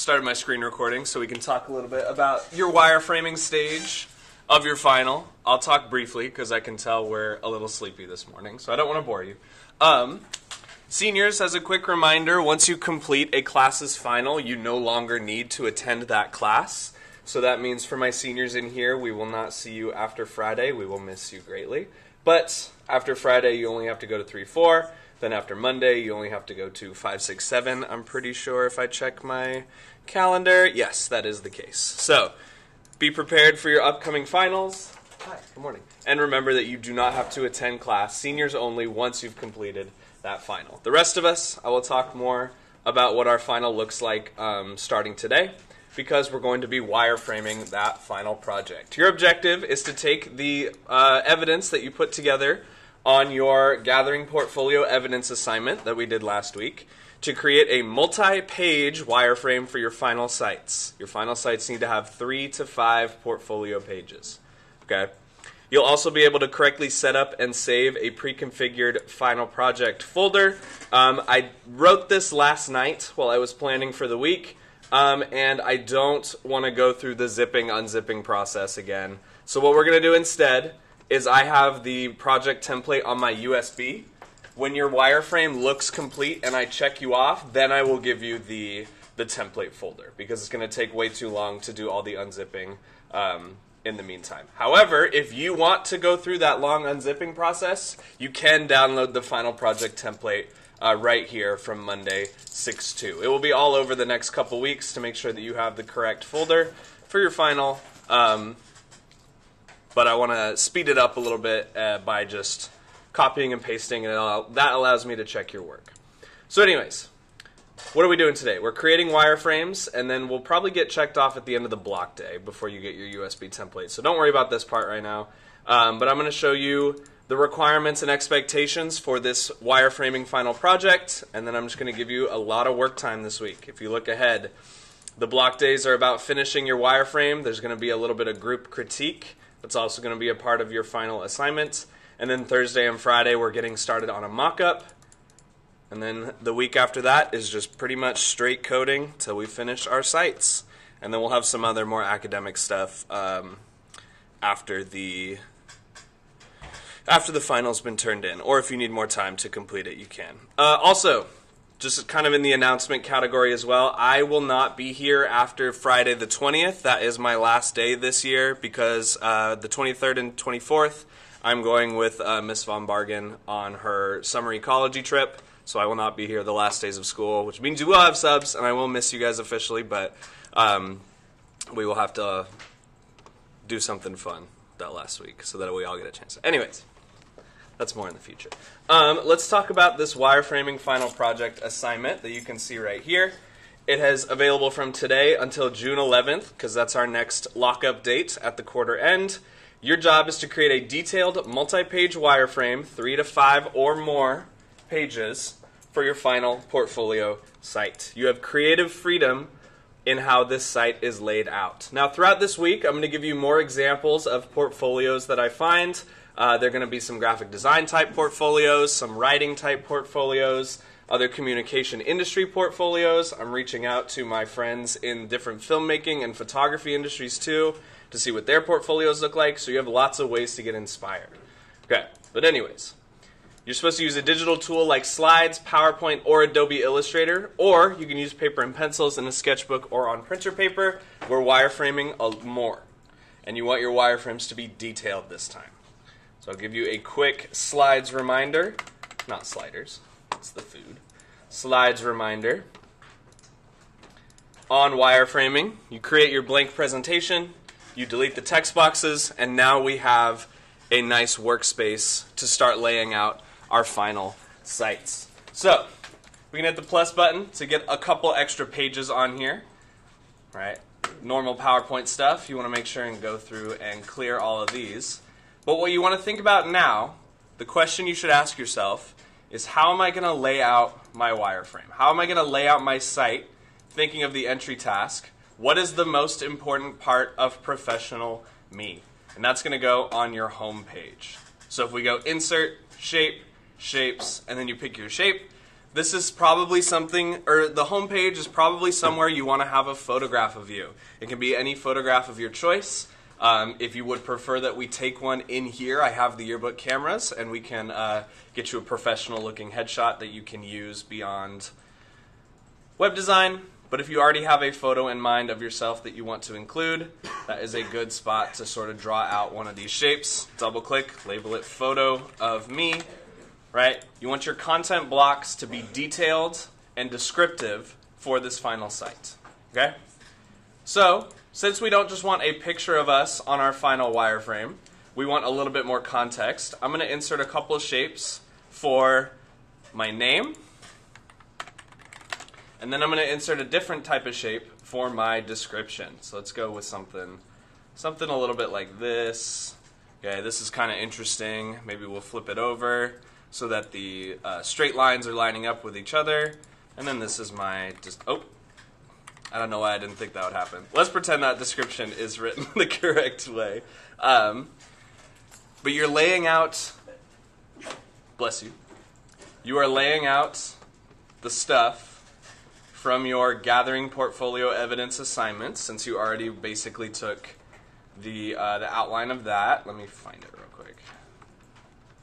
started my screen recording so we can talk a little bit about your wireframing stage of your final. I'll talk briefly because I can tell we're a little sleepy this morning, so I don't want to bore you. Seniors, as a quick reminder, once you complete a class's final, you no longer need to attend that class. So that means for my seniors in here, we will not see you after Friday. We will miss you greatly. But after Friday, you only have to go to 3-4. Then after Monday, you only have to go to 5-6-7. I'm pretty sure if I check my calendar. Yes, that is the case. So be prepared for your upcoming finals. Hi, good morning. And remember that you do not have to attend class. Seniors only once you've completed that final. The rest of us, I will talk more about what our final looks like starting today, because we're going to be wireframing that final project. Your objective is to take the evidence that you put together on your gathering portfolio evidence assignment that we did last week to create a multi-page wireframe for your final sites. Your final sites need to have 3 to 5 portfolio pages. Okay. You'll also be able to correctly set up and save a pre-configured final project folder. I wrote this last night while I was planning for the week, and I don't want to go through the zipping, unzipping process again. So what we're going to do instead is I have the project template on my USB. When your wireframe looks complete and I check you off, then I will give you the template folder, because it's going to take way too long to do all the unzipping in the meantime. However, if you want to go through that long unzipping process, you can download the final project template right here from Monday 6/2. It will be all over the next couple weeks to make sure that you have the correct folder for your final, but I want to speed it up a little bit by just copying and pasting, and that allows me to check your work. So anyways, what are we doing today? We're creating wireframes, and then we'll probably get checked off at the end of the block day before you get your USB template. So don't worry about this part right now. But I'm going to show you the requirements and expectations for this wireframing final project, and then I'm just going to give you a lot of work time this week. If you look ahead, the block days are about finishing your wireframe. There's going to be a little bit of group critique. That's also going to be a part of your final assignment. And then Thursday and Friday, we're getting started on a mock-up. And then the week after that is just pretty much straight coding till we finish our sites. And then we'll have some other more academic stuff after the final's been turned in. Or if you need more time to complete it, you can. Also, just kind of in the announcement category as well, I will not be here after Friday the 20th. That is my last day this year, because the 23rd and 24th, I'm going with Miss Von Bargen on her summer ecology trip. So I will not be here the last days of school, which means you will have subs, and I will miss you guys officially, but we will have to do something fun that last week so that we all get a chance. Anyways, that's more in the future. Let's talk about this wireframing final project assignment that you can see right here. It has available from today until June 11th, because that's our next lockup date at the quarter end. Your job is to create a detailed multi-page wireframe, 3 to 5 or more pages, for your final portfolio site. You have creative freedom in how this site is laid out. Now, throughout this week, I'm going to give you more examples of portfolios that I find. There are going to be some graphic design type portfolios, some writing type portfolios, other communication industry portfolios. I'm reaching out to my friends in different filmmaking and photography industries too to see what their portfolios look like, so you have lots of ways to get inspired. Okay, but anyways, you're supposed to use a digital tool like Slides, PowerPoint, or Adobe Illustrator, or you can use paper and pencils in a sketchbook or on printer paper. We're wireframing more, and you want your wireframes to be detailed this time. So I'll give you a quick slides reminder. Not sliders, it's the food. Slides reminder on wireframing. You create your blank presentation, you delete the text boxes, and now we have a nice workspace to start laying out our final sites. So we can hit the plus button to get a couple extra pages on here. Right? Normal PowerPoint stuff. You want to make sure and go through and clear all of these. But what you want to think about now, the question you should ask yourself, is how am I going to lay out my wireframe? How am I going to lay out my site, thinking of the entry task? What is the most important part of professional me? And that's going to go on your home page. So if we go Insert, Shape, Shapes, and then you pick your shape, this is probably something, or the home page is probably somewhere you want to have a photograph of you. It can be any photograph of your choice. If you would prefer that we take one in here, I have the yearbook cameras, and we can get you a professional-looking headshot that you can use beyond web design. But if you already have a photo in mind of yourself that you want to include, that is a good spot to sort of draw out one of these shapes. Double-click, label it photo of me. Right? You want your content blocks to be detailed and descriptive for this final site. Okay? So, since we don't just want a picture of us on our final wireframe, we want a little bit more context. I'm going to insert a couple of shapes for my name, and then I'm going to insert a different type of shape for my description. So let's go with something a little bit like this. Okay, this is kind of interesting. Maybe we'll flip it over so that the straight lines are lining up with each other. And then this is my, I don't know why I didn't think that would happen. Let's pretend that description is written the correct way. But you're laying out, bless you, you are laying out the stuff from your gathering portfolio evidence assignment, since you already basically took the outline of that. Let me find it real quick.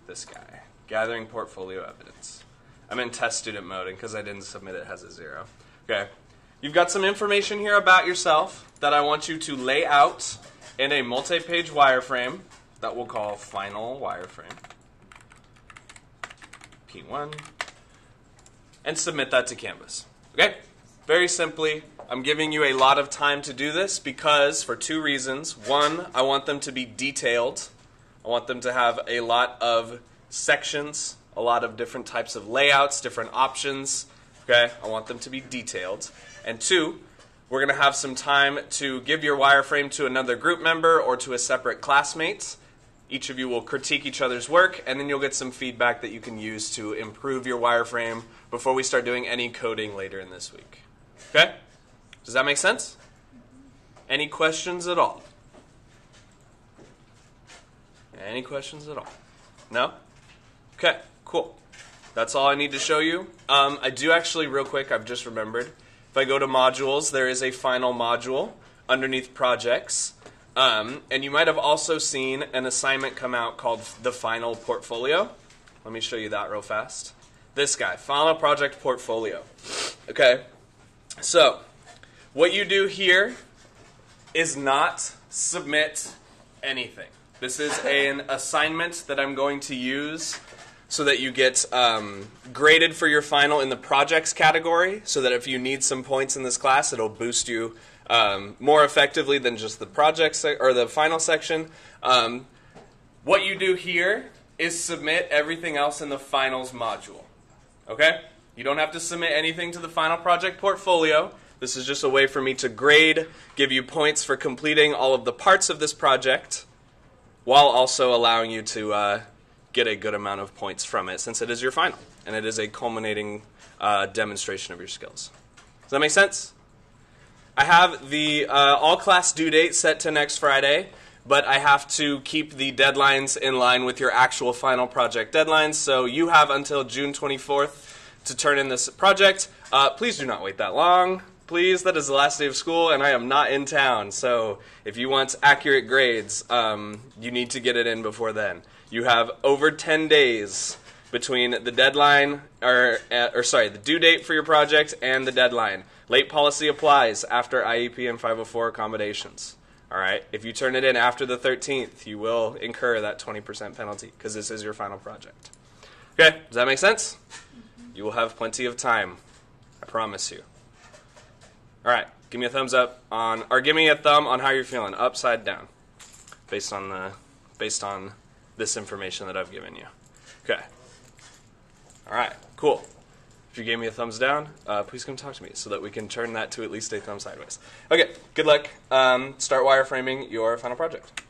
This guy. Gathering portfolio evidence. I'm in test student mode, and because I didn't submit it has a 0. Okay. You've got some information here about yourself that I want you to lay out in a multi-page wireframe that we'll call final wireframe. P1. And submit that to Canvas. Okay? Very simply, I'm giving you a lot of time to do this because, for 2 reasons. 1, I want them to be detailed. I want them to have a lot of sections, a lot of different types of layouts, different options. Okay, I want them to be detailed. And 2, we're going to have some time to give your wireframe to another group member or to a separate classmate. Each of you will critique each other's work, and then you'll get some feedback that you can use to improve your wireframe before we start doing any coding later in this week. Okay? Does that make sense? Any questions at all? Any questions at all? No? Okay, cool. That's all I need to show you. I do actually, real quick, I've just remembered. If I go to modules, there is a final module underneath projects. And you might have also seen an assignment come out called the final portfolio. Let me show you that real fast. This guy, final project portfolio. Okay, so what you do here is not submit anything. This is an assignment that I'm going to use so that you get graded for your final in the projects category, so that if you need some points in this class, it'll boost you more effectively than just the projects or the final section. What you do here is submit everything else in the finals module. Okay? You don't have to submit anything to the final project portfolio. This is just a way for me to grade, give you points for completing all of the parts of this project, while also allowing you to get a good amount of points from it, since it is your final, and it is a culminating demonstration of your skills. Does that make sense? I have the all-class due date set to next Friday, but I have to keep the deadlines in line with your actual final project deadlines, so you have until June 24th to turn in this project. Please do not wait that long. Please, that is the last day of school, and I am not in town, so if you want accurate grades, you need to get it in before then. You have over 10 days between the deadline, the due date for your project and the deadline. Late policy applies after IEP and 504 accommodations. All right. If you turn it in after the 13th, you will incur that 20% penalty because this is your final project. Okay. Does that make sense? You will have plenty of time. I promise you. All right. Give me a thumbs up or give me a thumb on how you're feeling, upside down, based on this information that I've given you. Okay. All right. Cool. If you gave me a thumbs down, please come talk to me so that we can turn that to at least a thumb sideways. Okay, good luck. Start wireframing your final project.